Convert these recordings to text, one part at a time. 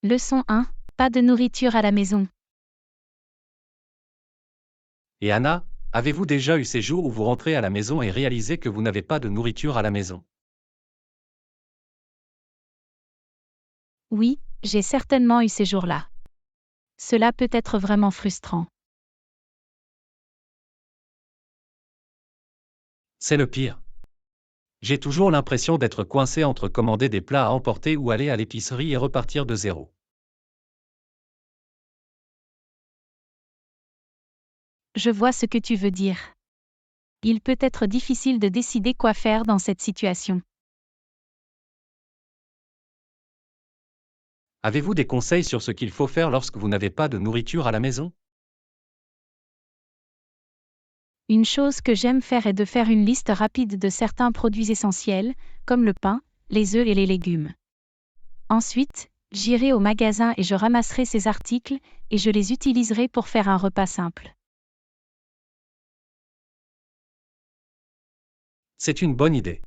Leçon 1. Pas de nourriture à la maison. Et Anna, avez-vous déjà eu ces jours où vous rentrez à la maison et réalisez que vous n'avez pas de nourriture à la maison? Oui, j'ai certainement eu ces jours-là. Cela peut être vraiment frustrant. C'est le pire. J'ai toujours l'impression d'être coincé entre commander des plats à emporter ou aller à l'épicerie et repartir de zéro. Je vois ce que tu veux dire. Il peut être difficile de décider quoi faire dans cette situation. Avez-vous des conseils sur ce qu'il faut faire lorsque vous n'avez pas de nourriture à la maison? Une chose que j'aime faire est de faire une liste rapide de certains produits essentiels, comme le pain, les œufs et les légumes. Ensuite, j'irai au magasin et je ramasserai ces articles, et je les utiliserai pour faire un repas simple. C'est une bonne idée.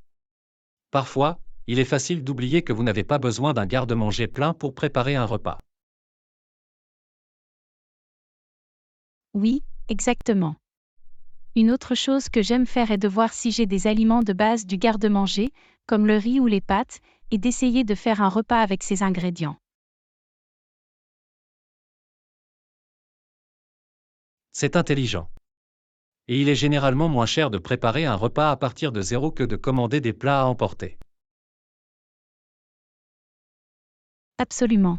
Parfois, il est facile d'oublier que vous n'avez pas besoin d'un garde-manger plein pour préparer un repas. Oui, exactement. Une autre chose que j'aime faire est de voir si j'ai des aliments de base du garde-manger, comme le riz ou les pâtes, et d'essayer de faire un repas avec ces ingrédients. C'est intelligent. Et il est généralement moins cher de préparer un repas à partir de zéro que de commander des plats à emporter. Absolument.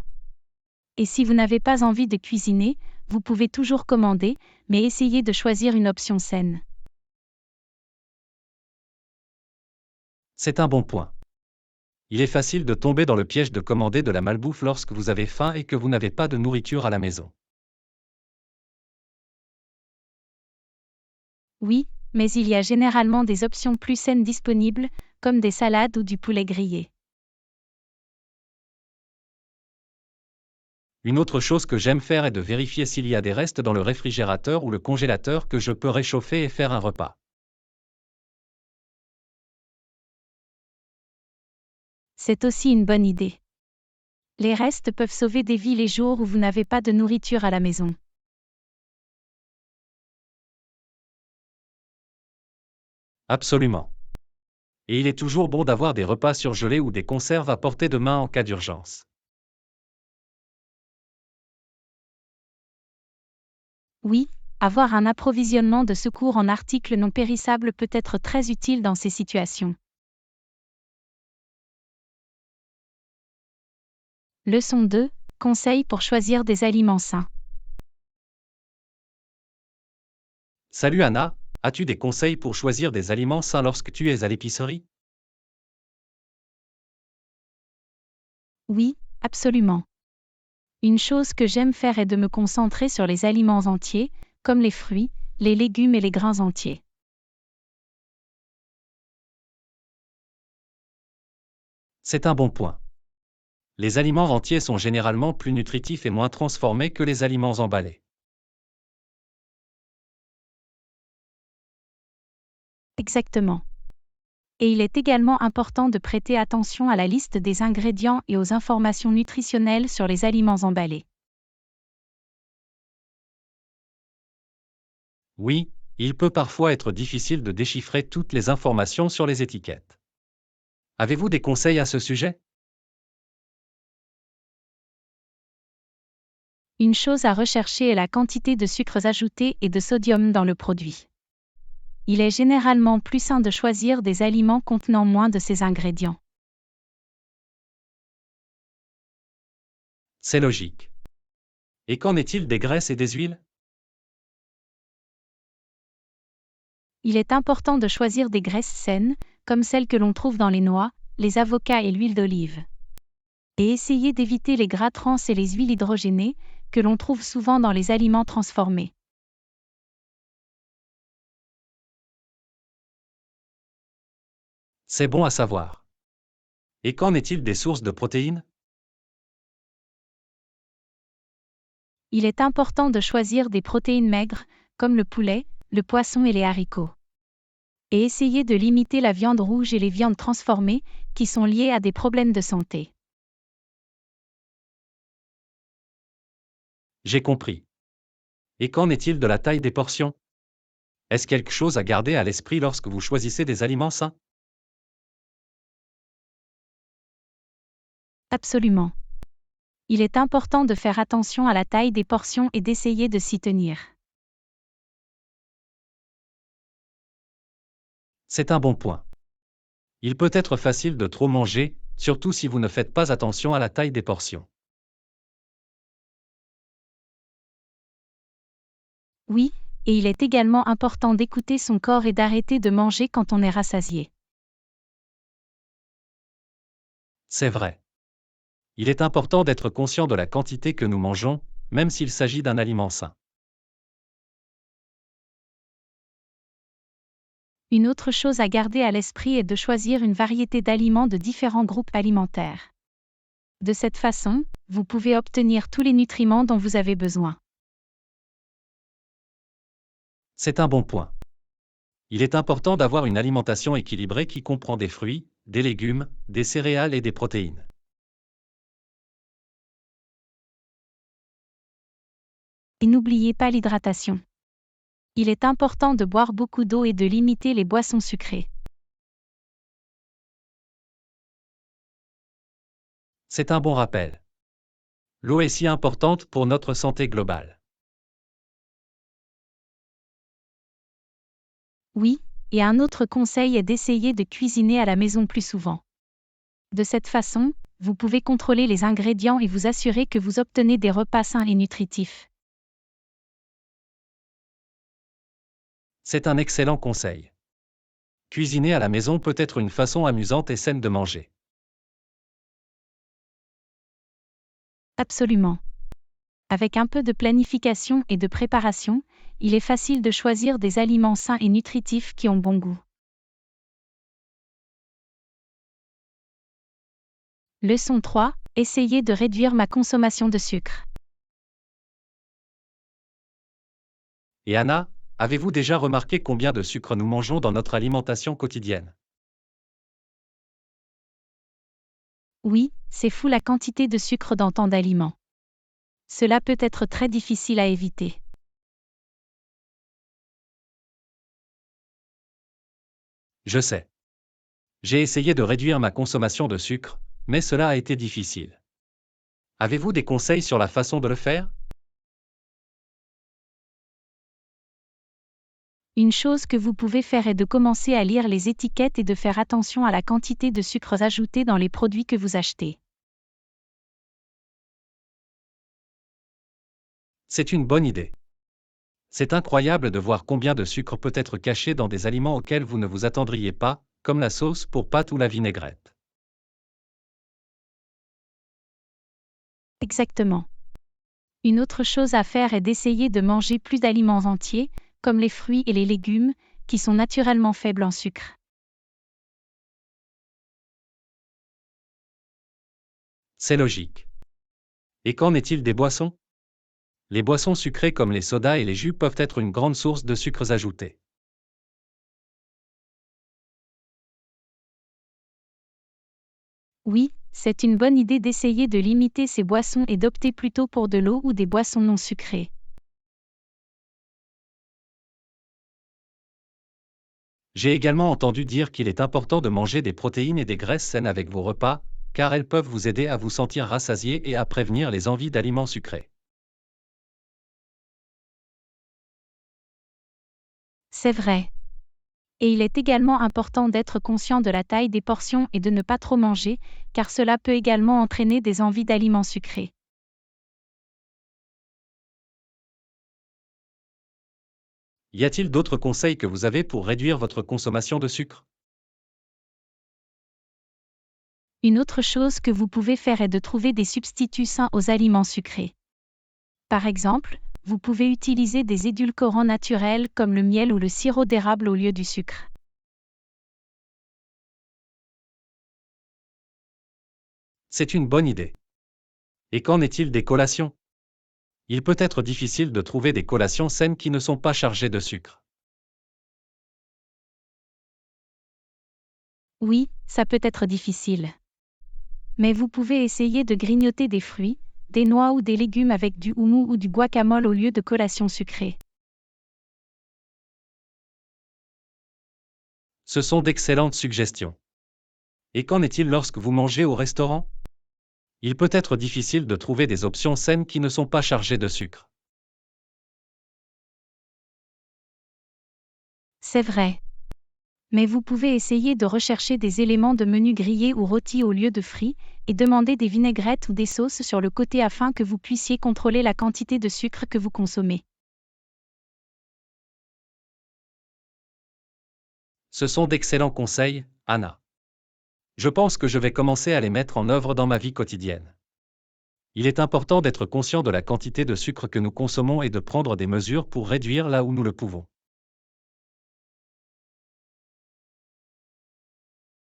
Et si vous n'avez pas envie de cuisiner, vous pouvez toujours commander, mais essayez de choisir une option saine. C'est un bon point. Il est facile de tomber dans le piège de commander de la malbouffe lorsque vous avez faim et que vous n'avez pas de nourriture à la maison. Oui, mais il y a généralement des options plus saines disponibles, comme des salades ou du poulet grillé. Une autre chose que j'aime faire est de vérifier s'il y a des restes dans le réfrigérateur ou le congélateur que je peux réchauffer et faire un repas. C'est aussi une bonne idée. Les restes peuvent sauver des vies les jours où vous n'avez pas de nourriture à la maison. Absolument. Et il est toujours bon d'avoir des repas surgelés ou des conserves à portée de main en cas d'urgence. Oui, avoir un approvisionnement de secours en articles non périssables peut être très utile dans ces situations. Leçon 2. Conseils pour choisir des aliments sains. Salut Anna, as-tu des conseils pour choisir des aliments sains lorsque tu es à l'épicerie? Oui, absolument. Une chose que j'aime faire est de me concentrer sur les aliments entiers, comme les fruits, les légumes et les grains entiers. C'est un bon point. Les aliments entiers sont généralement plus nutritifs et moins transformés que les aliments emballés. Exactement. Et il est également important de prêter attention à la liste des ingrédients et aux informations nutritionnelles sur les aliments emballés. Oui, il peut parfois être difficile de déchiffrer toutes les informations sur les étiquettes. Avez-vous des conseils à ce sujet? Une chose à rechercher est la quantité de sucres ajoutés et de sodium dans le produit. Il est généralement plus sain de choisir des aliments contenant moins de ces ingrédients. C'est logique. Et qu'en est-il des graisses et des huiles? Il est important de choisir des graisses saines, comme celles que l'on trouve dans les noix, les avocats et l'huile d'olive. Et essayer d'éviter les gras trans et les huiles hydrogénées, que l'on trouve souvent dans les aliments transformés. C'est bon à savoir. Et qu'en est-il des sources de protéines? Il est important de choisir des protéines maigres, comme le poulet, le poisson et les haricots. Et essayer de limiter la viande rouge et les viandes transformées, qui sont liées à des problèmes de santé. J'ai compris. Et qu'en est-il de la taille des portions? Est-ce quelque chose à garder à l'esprit lorsque vous choisissez des aliments sains? Absolument. Il est important de faire attention à la taille des portions et d'essayer de s'y tenir. C'est un bon point. Il peut être facile de trop manger, surtout si vous ne faites pas attention à la taille des portions. Oui, et il est également important d'écouter son corps et d'arrêter de manger quand on est rassasié. C'est vrai. Il est important d'être conscient de la quantité que nous mangeons, même s'il s'agit d'un aliment sain. Une autre chose à garder à l'esprit est de choisir une variété d'aliments de différents groupes alimentaires. De cette façon, vous pouvez obtenir tous les nutriments dont vous avez besoin. C'est un bon point. Il est important d'avoir une alimentation équilibrée qui comprend des fruits, des légumes, des céréales et des protéines. Et n'oubliez pas l'hydratation. Il est important de boire beaucoup d'eau et de limiter les boissons sucrées. C'est un bon rappel. L'eau est si importante pour notre santé globale. Oui, et un autre conseil est d'essayer de cuisiner à la maison plus souvent. De cette façon, vous pouvez contrôler les ingrédients et vous assurer que vous obtenez des repas sains et nutritifs. C'est un excellent conseil. Cuisiner à la maison peut être une façon amusante et saine de manger. Absolument. Avec un peu de planification et de préparation, il est facile de choisir des aliments sains et nutritifs qui ont bon goût. Leçon 3. Essayez de réduire ma consommation de sucre. Et Anna, avez-vous déjà remarqué combien de sucre nous mangeons dans notre alimentation quotidienne? Oui, c'est fou la quantité de sucre dans tant d'aliments. Cela peut être très difficile à éviter. Je sais. J'ai essayé de réduire ma consommation de sucre, mais cela a été difficile. Avez-vous des conseils sur la façon de le faire? Une chose que vous pouvez faire est de commencer à lire les étiquettes et de faire attention à la quantité de sucres ajoutés dans les produits que vous achetez. C'est une bonne idée. C'est incroyable de voir combien de sucre peut être caché dans des aliments auxquels vous ne vous attendriez pas, comme la sauce pour pâtes ou la vinaigrette. Exactement. Une autre chose à faire est d'essayer de manger plus d'aliments entiers, comme les fruits et les légumes, qui sont naturellement faibles en sucre. C'est logique. Et qu'en est-il des boissons? Les boissons sucrées comme les sodas et les jus peuvent être une grande source de sucres ajoutés. Oui, c'est une bonne idée d'essayer de limiter ces boissons et d'opter plutôt pour de l'eau ou des boissons non sucrées. J'ai également entendu dire qu'il est important de manger des protéines et des graisses saines avec vos repas, car elles peuvent vous aider à vous sentir rassasié et à prévenir les envies d'aliments sucrés. C'est vrai. Et il est également important d'être conscient de la taille des portions et de ne pas trop manger, car cela peut également entraîner des envies d'aliments sucrés. Y a-t-il d'autres conseils que vous avez pour réduire votre consommation de sucre? Une autre chose que vous pouvez faire est de trouver des substituts sains aux aliments sucrés. Par exemple, vous pouvez utiliser des édulcorants naturels comme le miel ou le sirop d'érable au lieu du sucre. C'est une bonne idée. Et qu'en est-il des collations? Il peut être difficile de trouver des collations saines qui ne sont pas chargées de sucre. Oui, ça peut être difficile. Mais vous pouvez essayer de grignoter des fruits, des noix ou des légumes avec du houmous ou du guacamole au lieu de collations sucrées. Ce sont d'excellentes suggestions. Et qu'en est-il lorsque vous mangez au restaurant? Il peut être difficile de trouver des options saines qui ne sont pas chargées de sucre. C'est vrai. Mais vous pouvez essayer de rechercher des éléments de menu grillés ou rôtis au lieu de frits, et demander des vinaigrettes ou des sauces sur le côté afin que vous puissiez contrôler la quantité de sucre que vous consommez. Ce sont d'excellents conseils, Anna. Je pense que je vais commencer à les mettre en œuvre dans ma vie quotidienne. Il est important d'être conscient de la quantité de sucre que nous consommons et de prendre des mesures pour réduire là où nous le pouvons.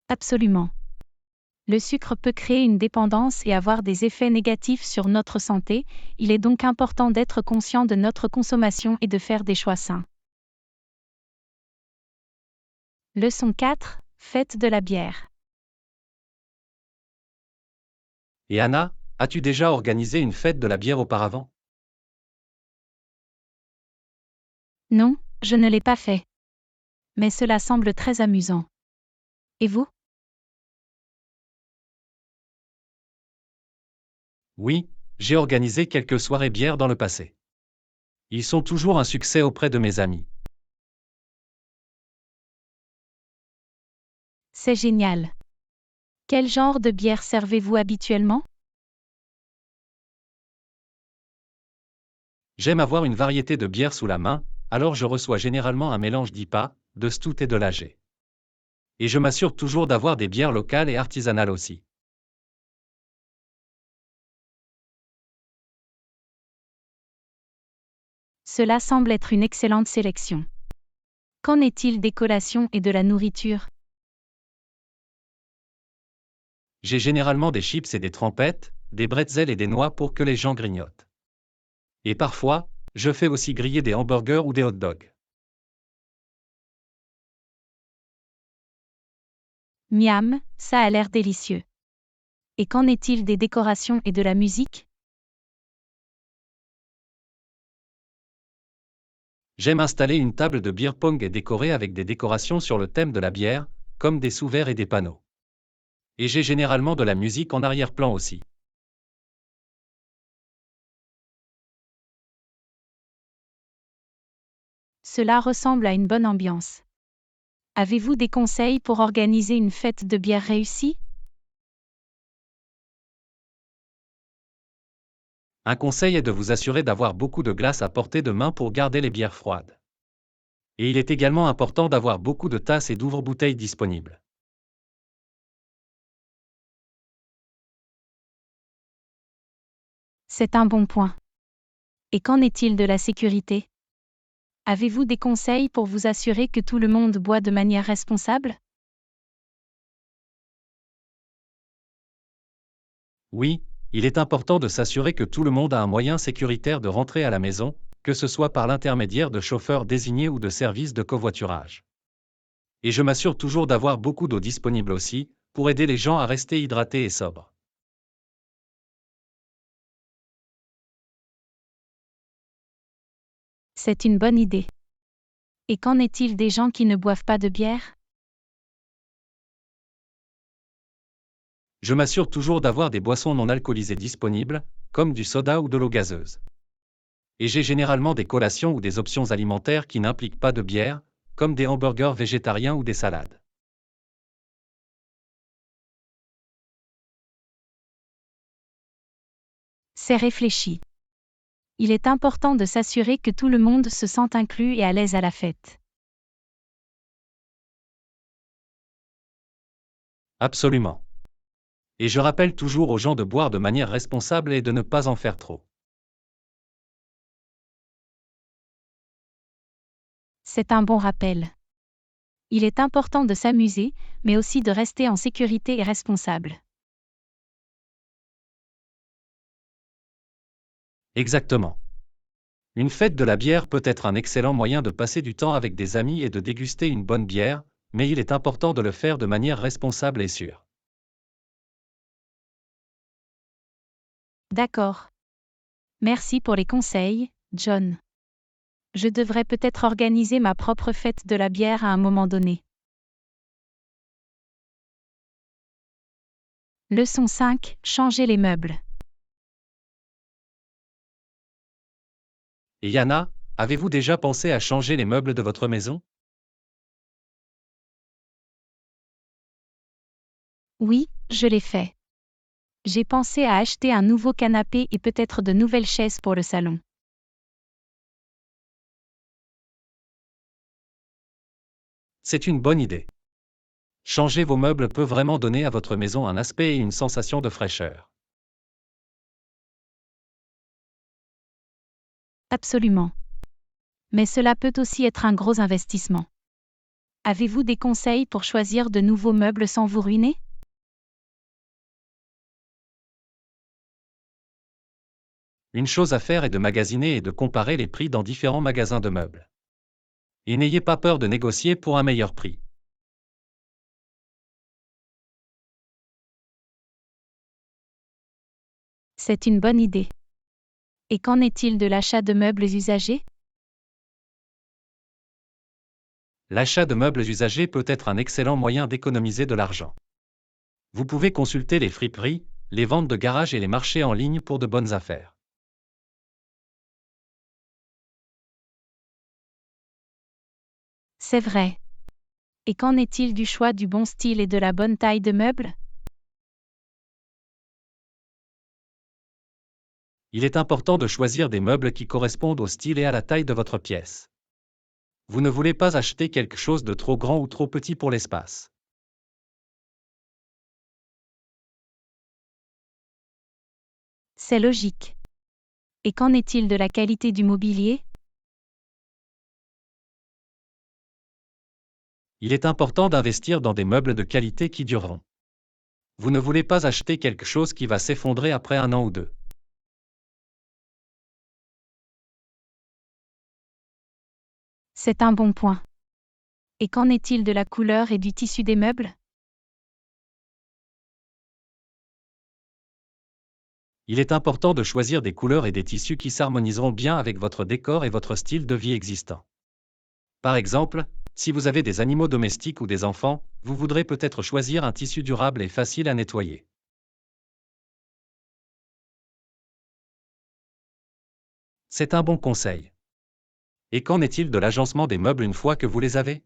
Absolument. Le sucre peut créer une dépendance et avoir des effets négatifs sur notre santé, il est donc important d'être conscient de notre consommation et de faire des choix sains. Leçon 4. Fête de la bière. Et Anna, as-tu déjà organisé une fête de la bière auparavant? Non, je ne l'ai pas fait. Mais cela semble très amusant. Et vous? Oui, j'ai organisé quelques soirées bière dans le passé. Ils sont toujours un succès auprès de mes amis. C'est génial. Quel genre de bière servez-vous habituellement? J'aime avoir une variété de bières sous la main, alors je reçois généralement un mélange d'IPA, de stout et de lager. Et je m'assure toujours d'avoir des bières locales et artisanales aussi. Cela semble être une excellente sélection. Qu'en est-il des collations et de la nourriture? J'ai généralement des chips et des trempettes, des bretzels et des noix pour que les gens grignotent. Et parfois, je fais aussi griller des hamburgers ou des hot dogs. Miam, ça a l'air délicieux. Et qu'en est-il des décorations et de la musique? J'aime installer une table de beer pong et décorer avec des décorations sur le thème de la bière, comme des sous-verres et des panneaux. Et j'ai généralement de la musique en arrière-plan aussi. Cela ressemble à une bonne ambiance. Avez-vous des conseils pour organiser une fête de bière réussie? Un conseil est de vous assurer d'avoir beaucoup de glace à portée de main pour garder les bières froides. Et il est également important d'avoir beaucoup de tasses et d'ouvre-bouteilles disponibles. C'est un bon point. Et qu'en est-il de la sécurité? Avez-vous des conseils pour vous assurer que tout le monde boit de manière responsable? Oui, il est important de s'assurer que tout le monde a un moyen sécuritaire de rentrer à la maison, que ce soit par l'intermédiaire de chauffeurs désignés ou de services de covoiturage. Et je m'assure toujours d'avoir beaucoup d'eau disponible aussi, pour aider les gens à rester hydratés et sobres. C'est une bonne idée. Et qu'en est-il des gens qui ne boivent pas de bière? Je m'assure toujours d'avoir des boissons non alcoolisées disponibles, comme du soda ou de l'eau gazeuse. Et j'ai généralement des collations ou des options alimentaires qui n'impliquent pas de bière, comme des hamburgers végétariens ou des salades. C'est réfléchi. Il est important de s'assurer que tout le monde se sente inclus et à l'aise à la fête. Absolument. Et je rappelle toujours aux gens de boire de manière responsable et de ne pas en faire trop. C'est un bon rappel. Il est important de s'amuser, mais aussi de rester en sécurité et responsable. Exactement. Une fête de la bière peut être un excellent moyen de passer du temps avec des amis et de déguster une bonne bière, mais il est important de le faire de manière responsable et sûre. D'accord. Merci pour les conseils, John. Je devrais peut-être organiser ma propre fête de la bière à un moment donné. Leçon 5. Changer les meubles. Et Yana, avez-vous déjà pensé à changer les meubles de votre maison? Oui, je l'ai fait. J'ai pensé à acheter un nouveau canapé et peut-être de nouvelles chaises pour le salon. C'est une bonne idée. Changer vos meubles peut vraiment donner à votre maison un aspect et une sensation de fraîcheur. Absolument. Mais cela peut aussi être un gros investissement. Avez-vous des conseils pour choisir de nouveaux meubles sans vous ruiner? Une chose à faire est de magasiner et de comparer les prix dans différents magasins de meubles. Et n'ayez pas peur de négocier pour un meilleur prix. C'est une bonne idée. Et qu'en est-il de l'achat de meubles usagés? L'achat de meubles usagés peut être un excellent moyen d'économiser de l'argent. Vous pouvez consulter les friperies, les ventes de garage et les marchés en ligne pour de bonnes affaires. C'est vrai. Et qu'en est-il du choix du bon style et de la bonne taille de meubles? Il est important de choisir des meubles qui correspondent au style et à la taille de votre pièce. Vous ne voulez pas acheter quelque chose de trop grand ou trop petit pour l'espace. C'est logique. Et qu'en est-il de la qualité du mobilier? Il est important d'investir dans des meubles de qualité qui dureront. Vous ne voulez pas acheter quelque chose qui va s'effondrer après un an ou deux. C'est un bon point. Et qu'en est-il de la couleur et du tissu des meubles? Il est important de choisir des couleurs et des tissus qui s'harmoniseront bien avec votre décor et votre style de vie existant. Par exemple, si vous avez des animaux domestiques ou des enfants, vous voudrez peut-être choisir un tissu durable et facile à nettoyer. C'est un bon conseil. Et qu'en est-il de l'agencement des meubles une fois que vous les avez?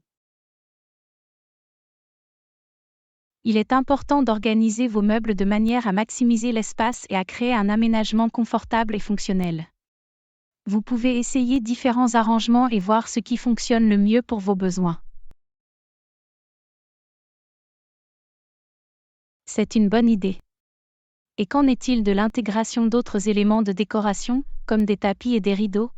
Il est important d'organiser vos meubles de manière à maximiser l'espace et à créer un aménagement confortable et fonctionnel. Vous pouvez essayer différents arrangements et voir ce qui fonctionne le mieux pour vos besoins. C'est une bonne idée. Et qu'en est-il de l'intégration d'autres éléments de décoration, comme des tapis et des rideaux?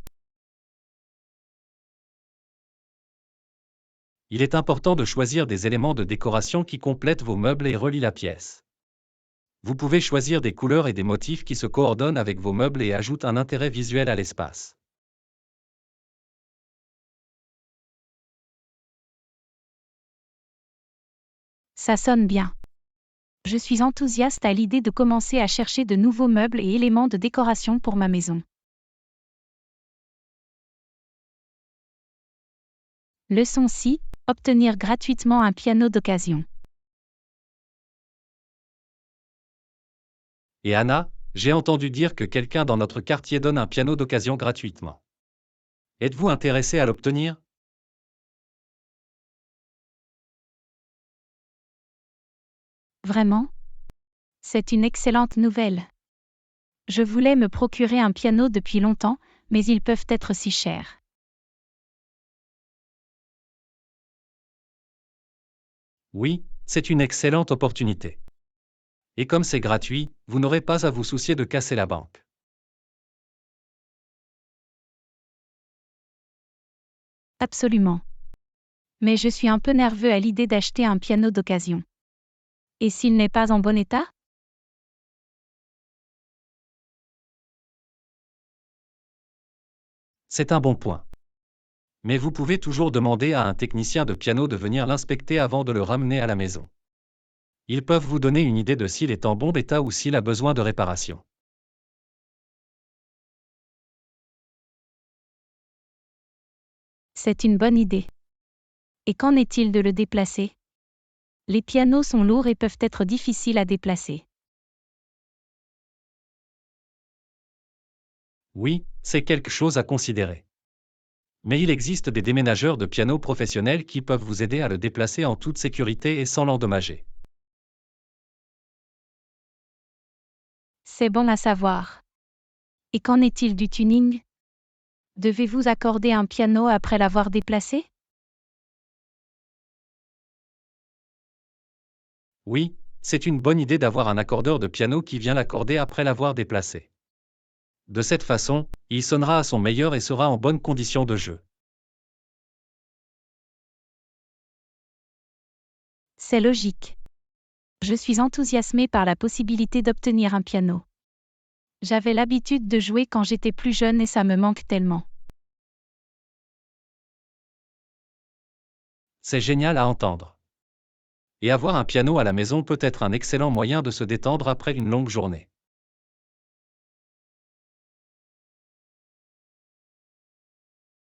Il est important de choisir des éléments de décoration qui complètent vos meubles et relient la pièce. Vous pouvez choisir des couleurs et des motifs qui se coordonnent avec vos meubles et ajoutent un intérêt visuel à l'espace. Ça sonne bien. Je suis enthousiaste à l'idée de commencer à chercher de nouveaux meubles et éléments de décoration pour ma maison. Leçon 6. Obtenir gratuitement un piano d'occasion. Et Anna, j'ai entendu dire que quelqu'un dans notre quartier donne un piano d'occasion gratuitement. Êtes-vous intéressé à l'obtenir? Vraiment? C'est une excellente nouvelle. Je voulais me procurer un piano depuis longtemps, mais ils peuvent être si chers. Oui, c'est une excellente opportunité. Et comme c'est gratuit, vous n'aurez pas à vous soucier de casser la banque. Absolument. Mais je suis un peu nerveux à l'idée d'acheter un piano d'occasion. Et s'il n'est pas en bon état? C'est un bon point. Mais vous pouvez toujours demander à un technicien de piano de venir l'inspecter avant de le ramener à la maison. Ils peuvent vous donner une idée de s'il est en bon état ou s'il a besoin de réparation. C'est une bonne idée. Et qu'en est-il de le déplacer? Les pianos sont lourds et peuvent être difficiles à déplacer. Oui, c'est quelque chose à considérer. Mais il existe des déménageurs de pianos professionnels qui peuvent vous aider à le déplacer en toute sécurité et sans l'endommager. C'est bon à savoir. Et qu'en est-il du tuning? Devez-vous accorder un piano après l'avoir déplacé? Oui, c'est une bonne idée d'avoir un accordeur de piano qui vient l'accorder après l'avoir déplacé. De cette façon, il sonnera à son meilleur et sera en bonne condition de jeu. C'est logique. Je suis enthousiasmée par la possibilité d'obtenir un piano. J'avais l'habitude de jouer quand j'étais plus jeune et ça me manque tellement. C'est génial à entendre. Et avoir un piano à la maison peut être un excellent moyen de se détendre après une longue journée.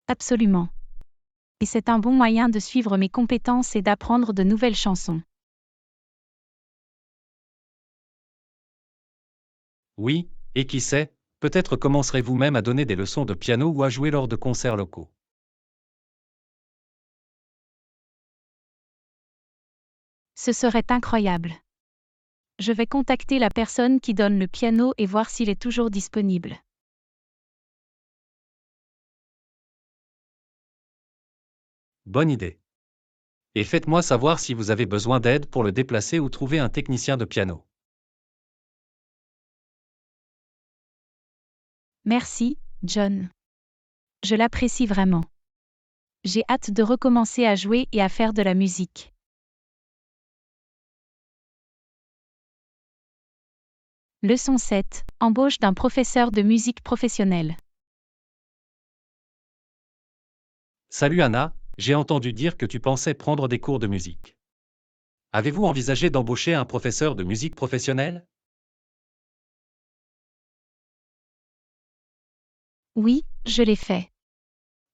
Absolument. Et c'est un bon moyen de suivre mes compétences et d'apprendre de nouvelles chansons. Oui, et qui sait, peut-être commencerez-vous même à donner des leçons de piano ou à jouer lors de concerts locaux. Ce serait incroyable. Je vais contacter la personne qui donne le piano et voir s'il est toujours disponible. Bonne idée. Et faites-moi savoir si vous avez besoin d'aide pour le déplacer ou trouver un technicien de piano. Merci, John. Je l'apprécie vraiment. J'ai hâte de recommencer à jouer et à faire de la musique. Leçon 7. Embauche d'un professeur de musique professionnel. Salut Anna, j'ai entendu dire que tu pensais prendre des cours de musique. Avez-vous envisagé d'embaucher un professeur de musique professionnel? Oui, je l'ai fait.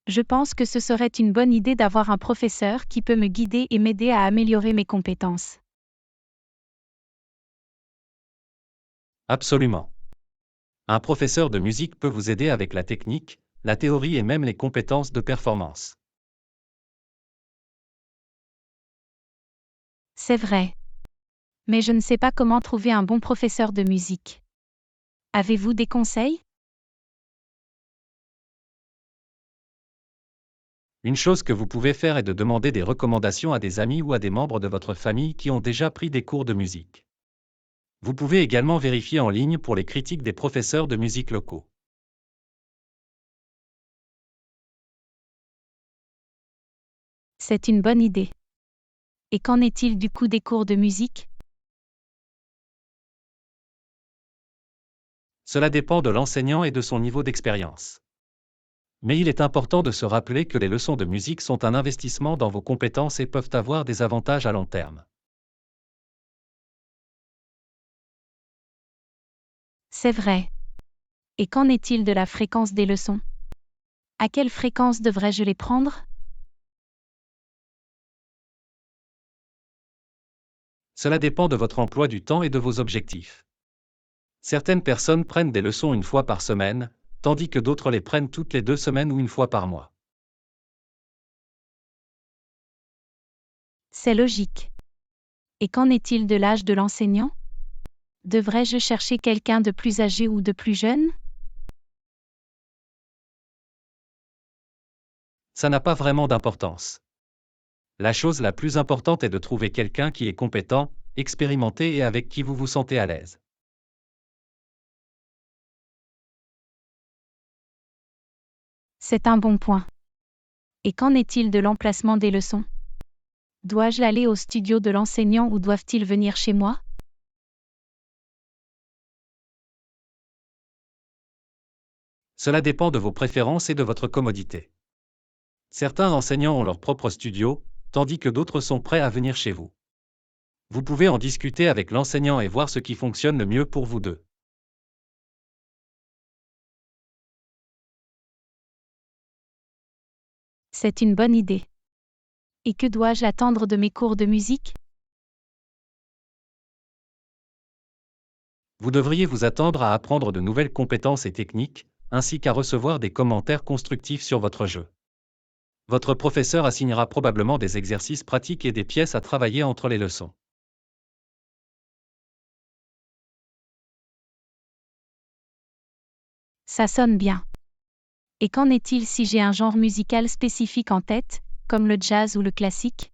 Je pense que ce serait une bonne idée d'avoir un professeur qui peut me guider et m'aider à améliorer mes compétences. Absolument. Un professeur de musique peut vous aider avec la technique, la théorie et même les compétences de performance. C'est vrai. Mais je ne sais pas comment trouver un bon professeur de musique. Avez-vous des conseils? Une chose que vous pouvez faire est de demander des recommandations à des amis ou à des membres de votre famille qui ont déjà pris des cours de musique. Vous pouvez également vérifier en ligne pour les critiques des professeurs de musique locaux. C'est une bonne idée. Et qu'en est-il du coût des cours de musique? Cela dépend de l'enseignant et de son niveau d'expérience. Mais il est important de se rappeler que les leçons de musique sont un investissement dans vos compétences et peuvent avoir des avantages à long terme. C'est vrai. Et qu'en est-il de la fréquence des leçons? À quelle fréquence devrais-je les prendre? Cela dépend de votre emploi du temps et de vos objectifs. Certaines personnes prennent des leçons une fois par semaine, tandis que d'autres les prennent toutes les 2 semaines ou une fois par mois. C'est logique. Et qu'en est-il de l'âge de l'enseignant? Devrais-je chercher quelqu'un de plus âgé ou de plus jeune? Ça n'a pas vraiment d'importance. La chose la plus importante est de trouver quelqu'un qui est compétent, expérimenté et avec qui vous vous sentez à l'aise. C'est un bon point. Et qu'en est-il de l'emplacement des leçons? Dois-je aller au studio de l'enseignant ou doivent-ils venir chez moi? Cela dépend de vos préférences et de votre commodité. Certains enseignants ont leur propre studio, tandis que d'autres sont prêts à venir chez vous. Vous pouvez en discuter avec l'enseignant et voir ce qui fonctionne le mieux pour vous deux. C'est une bonne idée. Et que dois-je attendre de mes cours de musique? Vous devriez vous attendre à apprendre de nouvelles compétences et techniques, ainsi qu'à recevoir des commentaires constructifs sur votre jeu. Votre professeur assignera probablement des exercices pratiques et des pièces à travailler entre les leçons. Ça sonne bien. Et qu'en est-il si j'ai un genre musical spécifique en tête, comme le jazz ou le classique?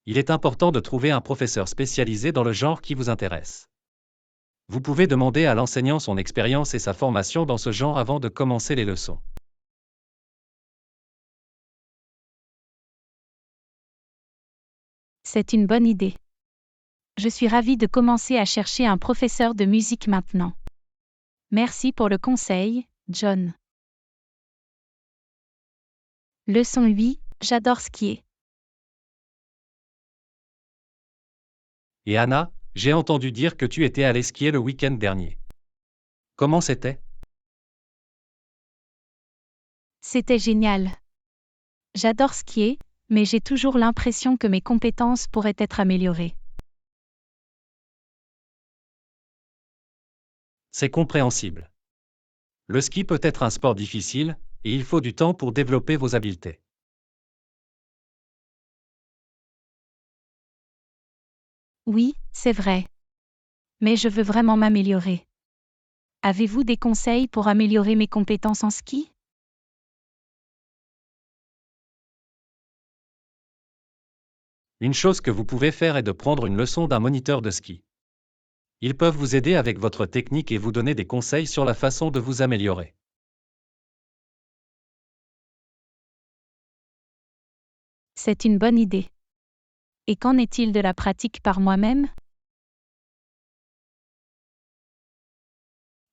Il est important de trouver un professeur spécialisé dans le genre qui vous intéresse. Vous pouvez demander à l'enseignant son expérience et sa formation dans ce genre avant de commencer les leçons. C'est une bonne idée. Je suis ravie de commencer à chercher un professeur de musique maintenant. Merci pour le conseil, John. Leçon 8, j'adore skier. Et Anna, j'ai entendu dire que tu étais allée skier le week-end dernier. Comment c'était? C'était génial. J'adore skier, mais j'ai toujours l'impression que mes compétences pourraient être améliorées. C'est compréhensible. Le ski peut être un sport difficile, et il faut du temps pour développer vos habiletés. Oui, c'est vrai. Mais je veux vraiment m'améliorer. Avez-vous des conseils pour améliorer mes compétences en ski? Une chose que vous pouvez faire est de prendre une leçon d'un moniteur de ski. Ils peuvent vous aider avec votre technique et vous donner des conseils sur la façon de vous améliorer. C'est une bonne idée. Et qu'en est-il de la pratique par moi-même?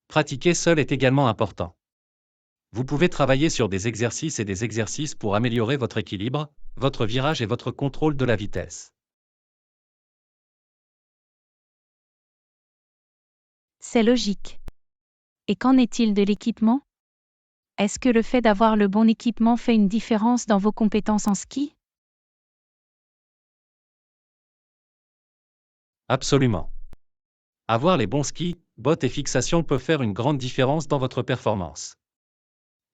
Pratiquer seul est également important. Vous pouvez travailler sur des exercices pour améliorer votre équilibre, votre virage et votre contrôle de la vitesse. C'est logique. Et qu'en est-il de l'équipement? Est-ce que le fait d'avoir le bon équipement fait une différence dans vos compétences en ski? Absolument. Avoir les bons skis, bottes et fixations peut faire une grande différence dans votre performance.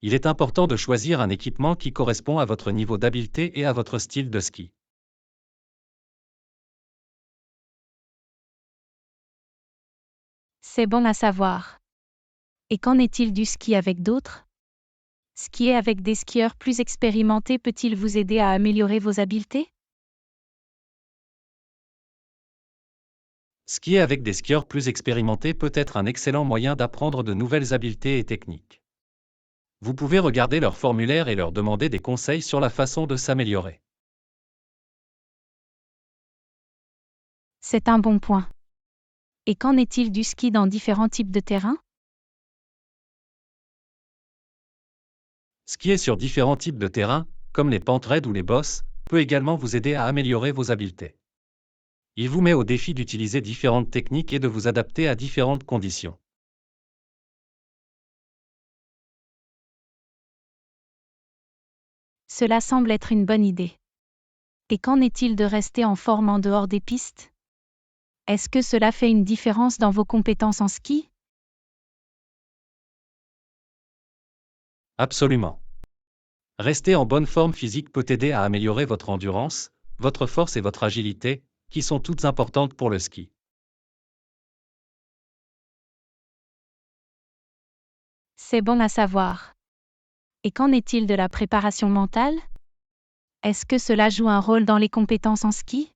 Il est important de choisir un équipement qui correspond à votre niveau d'habileté et à votre style de ski. C'est bon à savoir. Et qu'en est-il du ski avec d'autres? Skier avec des skieurs plus expérimentés peut-il vous aider à améliorer vos habiletés? Skier avec des skieurs plus expérimentés peut être un excellent moyen d'apprendre de nouvelles habiletés et techniques. Vous pouvez regarder leur formulaire et leur demander des conseils sur la façon de s'améliorer. C'est un bon point. Et qu'en est-il du ski dans différents types de terrains? Skier sur différents types de terrains, comme les pentes raides ou les bosses, peut également vous aider à améliorer vos habiletés. Il vous met au défi d'utiliser différentes techniques et de vous adapter à différentes conditions. Cela semble être une bonne idée. Et qu'en est-il de rester en forme en dehors des pistes? Est-ce que cela fait une différence dans vos compétences en ski? Absolument. Rester en bonne forme physique peut aider à améliorer votre endurance, votre force et votre agilité, qui sont toutes importantes pour le ski. C'est bon à savoir. Et qu'en est-il de la préparation mentale? Est-ce que cela joue un rôle dans les compétences en ski?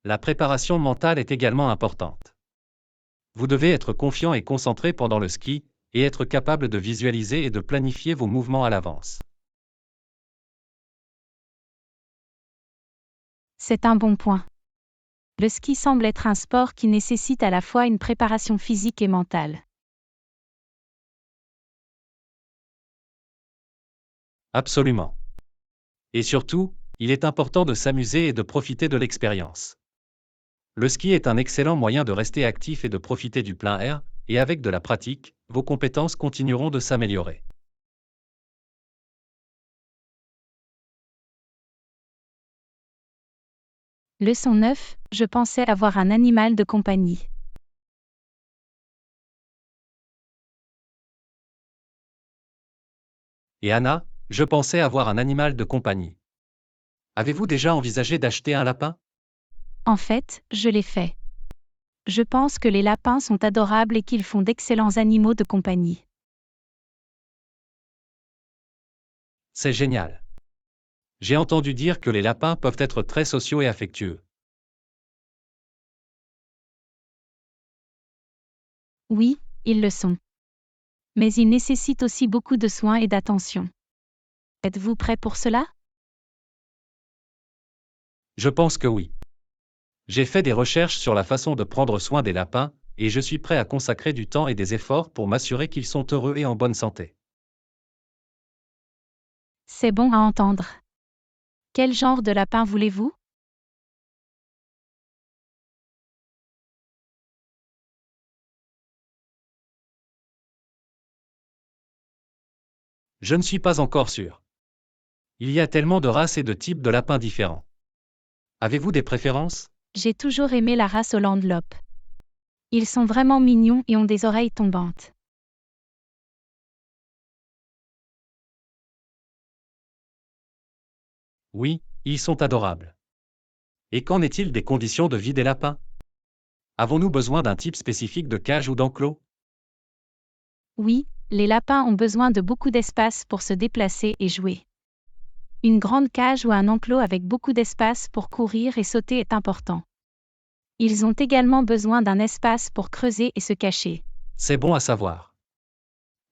La préparation mentale est également importante. Vous devez être confiant et concentré pendant le ski, et être capable de visualiser et de planifier vos mouvements à l'avance. C'est un bon point. Le ski semble être un sport qui nécessite à la fois une préparation physique et mentale. Absolument. Et surtout, il est important de s'amuser et de profiter de l'expérience. Le ski est un excellent moyen de rester actif et de profiter du plein air, et avec de la pratique, vos compétences continueront de s'améliorer. Leçon 9, je pensais avoir un animal de compagnie. Et Anna, je pensais avoir un animal de compagnie. Avez-vous déjà envisagé d'acheter un lapin? En fait, je l'ai fait. Je pense que les lapins sont adorables et qu'ils font d'excellents animaux de compagnie. C'est génial. J'ai entendu dire que les lapins peuvent être très sociaux et affectueux. Oui, ils le sont. Mais ils nécessitent aussi beaucoup de soins et d'attention. Êtes-vous prêt pour cela? Je pense que oui. J'ai fait des recherches sur la façon de prendre soin des lapins, et je suis prêt à consacrer du temps et des efforts pour m'assurer qu'ils sont heureux et en bonne santé. C'est bon à entendre. Quel genre de lapin voulez-vous? Je ne suis pas encore sûr. Il y a tellement de races et de types de lapins différents. Avez-vous des préférences? J'ai toujours aimé la race Holland Lop. Ils sont vraiment mignons et ont des oreilles tombantes. Oui, ils sont adorables. Et qu'en est-il des conditions de vie des lapins? Avons-nous besoin d'un type spécifique de cage ou d'enclos? Oui, les lapins ont besoin de beaucoup d'espace pour se déplacer et jouer. Une grande cage ou un enclos avec beaucoup d'espace pour courir et sauter est important. Ils ont également besoin d'un espace pour creuser et se cacher. C'est bon à savoir.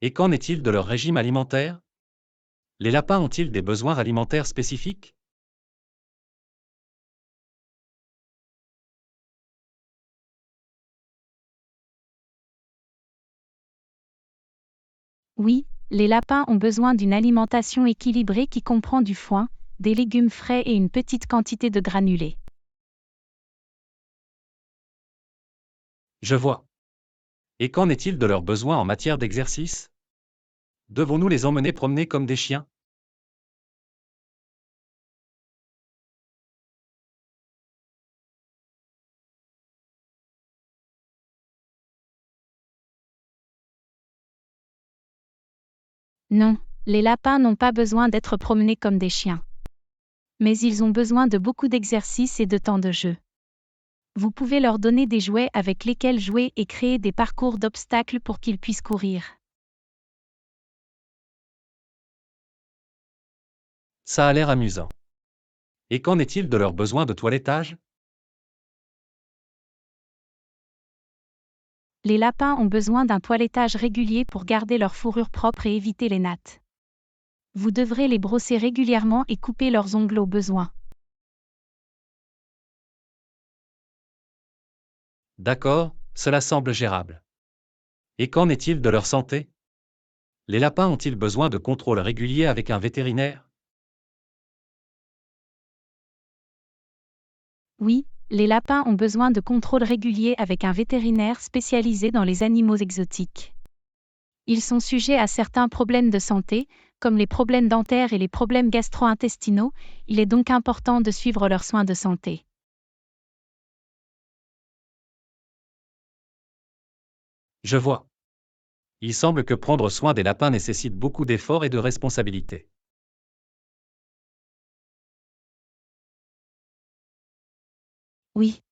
Et qu'en est-il de leur régime alimentaire? Les lapins ont-ils des besoins alimentaires spécifiques? Oui, les lapins ont besoin d'une alimentation équilibrée qui comprend du foin, des légumes frais et une petite quantité de granulés. Je vois. Et qu'en est-il de leurs besoins en matière d'exercice? Devons-nous les emmener promener comme des chiens? Non, les lapins n'ont pas besoin d'être promenés comme des chiens. Mais ils ont besoin de beaucoup d'exercice et de temps de jeu. Vous pouvez leur donner des jouets avec lesquels jouer et créer des parcours d'obstacles pour qu'ils puissent courir. Ça a l'air amusant. Et qu'en est-il de leurs besoins de toilettage? Les lapins ont besoin d'un toilettage régulier pour garder leur fourrure propre et éviter les nattes. Vous devrez les brosser régulièrement et couper leurs ongles au besoin. D'accord, cela semble gérable. Et qu'en est-il de leur santé? Les lapins ont-ils besoin de contrôles réguliers avec un vétérinaire? Oui, les lapins ont besoin de contrôles réguliers avec un vétérinaire spécialisé dans les animaux exotiques. Ils sont sujets à certains problèmes de santé, comme les problèmes dentaires et les problèmes gastro-intestinaux, il est donc important de suivre leurs soins de santé. Je vois. Il semble que prendre soin des lapins nécessite beaucoup d'efforts et de responsabilités. Oui.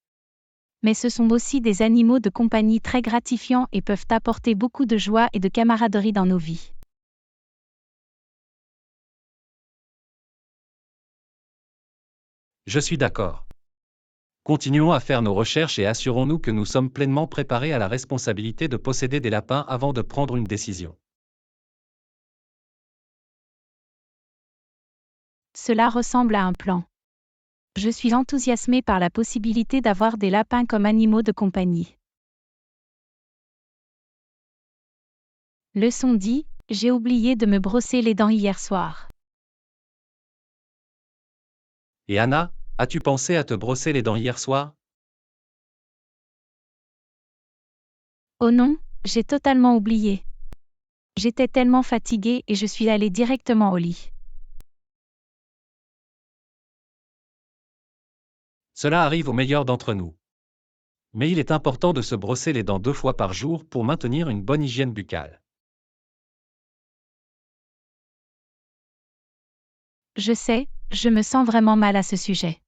Mais ce sont aussi des animaux de compagnie très gratifiants et peuvent apporter beaucoup de joie et de camaraderie dans nos vies. Je suis d'accord. Continuons à faire nos recherches et assurons-nous que nous sommes pleinement préparés à la responsabilité de posséder des lapins avant de prendre une décision. Cela ressemble à un plan. Je suis enthousiasmée par la possibilité d'avoir des lapins comme animaux de compagnie. Leçon 10, j'ai oublié de me brosser les dents hier soir. Et Anna, as-tu pensé à te brosser les dents hier soir? Oh non, j'ai totalement oublié. J'étais tellement fatiguée et je suis allée directement au lit. Cela arrive aux meilleurs d'entre nous. Mais il est important de se brosser les dents 2 fois par jour pour maintenir une bonne hygiène buccale. Je sais, je me sens vraiment mal à ce sujet.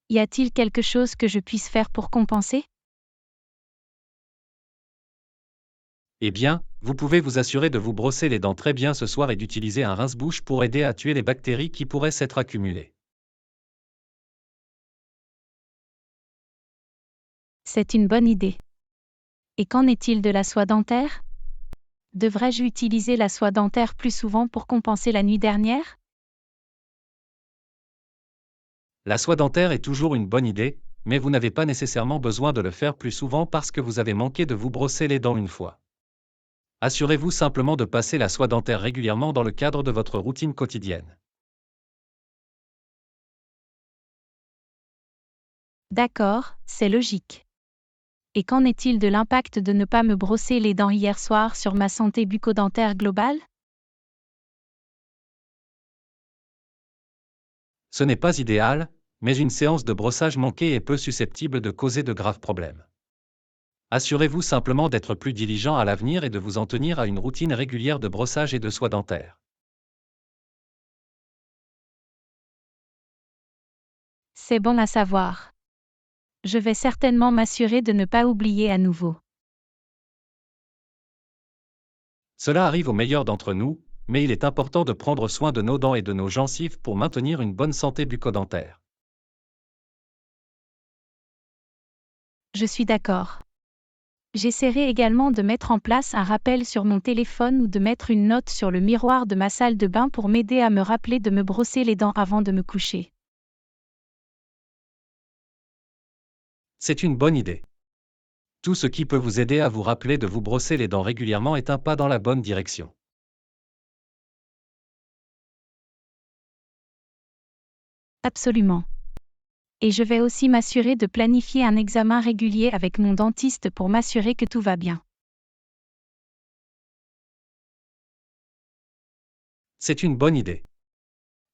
Y a-t-il quelque chose que je puisse faire pour compenser? Eh bien, vous pouvez vous assurer de vous brosser les dents très bien ce soir et d'utiliser un rince-bouche pour aider à tuer les bactéries qui pourraient s'être accumulées. C'est une bonne idée. Et qu'en est-il de la soie dentaire? Devrais-je utiliser la soie dentaire plus souvent pour compenser la nuit dernière? La soie dentaire est toujours une bonne idée, mais vous n'avez pas nécessairement besoin de le faire plus souvent parce que vous avez manqué de vous brosser les dents une fois. Assurez-vous simplement de passer la soie dentaire régulièrement dans le cadre de votre routine quotidienne. D'accord, c'est logique. Et qu'en est-il de l'impact de ne pas me brosser les dents hier soir sur ma santé bucco-dentaire globale? Ce n'est pas idéal, mais une séance de brossage manquée est peu susceptible de causer de graves problèmes. Assurez-vous simplement d'être plus diligent à l'avenir et de vous en tenir à une routine régulière de brossage et de soie dentaire. C'est bon à savoir. Je vais certainement m'assurer de ne pas oublier à nouveau. Cela arrive aux meilleurs d'entre nous, mais il est important de prendre soin de nos dents et de nos gencives pour maintenir une bonne santé bucco-dentaire. Je suis d'accord. J'essaierai également de mettre en place un rappel sur mon téléphone ou de mettre une note sur le miroir de ma salle de bain pour m'aider à me rappeler de me brosser les dents avant de me coucher. C'est une bonne idée. Tout ce qui peut vous aider à vous rappeler de vous brosser les dents régulièrement est un pas dans la bonne direction. Absolument. Et je vais aussi m'assurer de planifier un examen régulier avec mon dentiste pour m'assurer que tout va bien. C'est une bonne idée.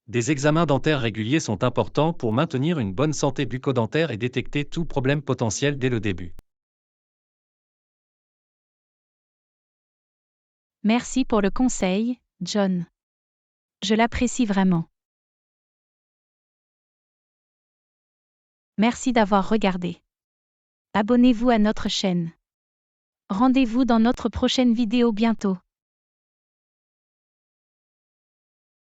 Des examens dentaires réguliers sont importants pour maintenir une bonne santé bucco-dentaire et détecter tout problème potentiel dès le début. Merci pour le conseil, John. Je l'apprécie vraiment. Merci d'avoir regardé. Abonnez-vous à notre chaîne. Rendez-vous dans notre prochaine vidéo bientôt.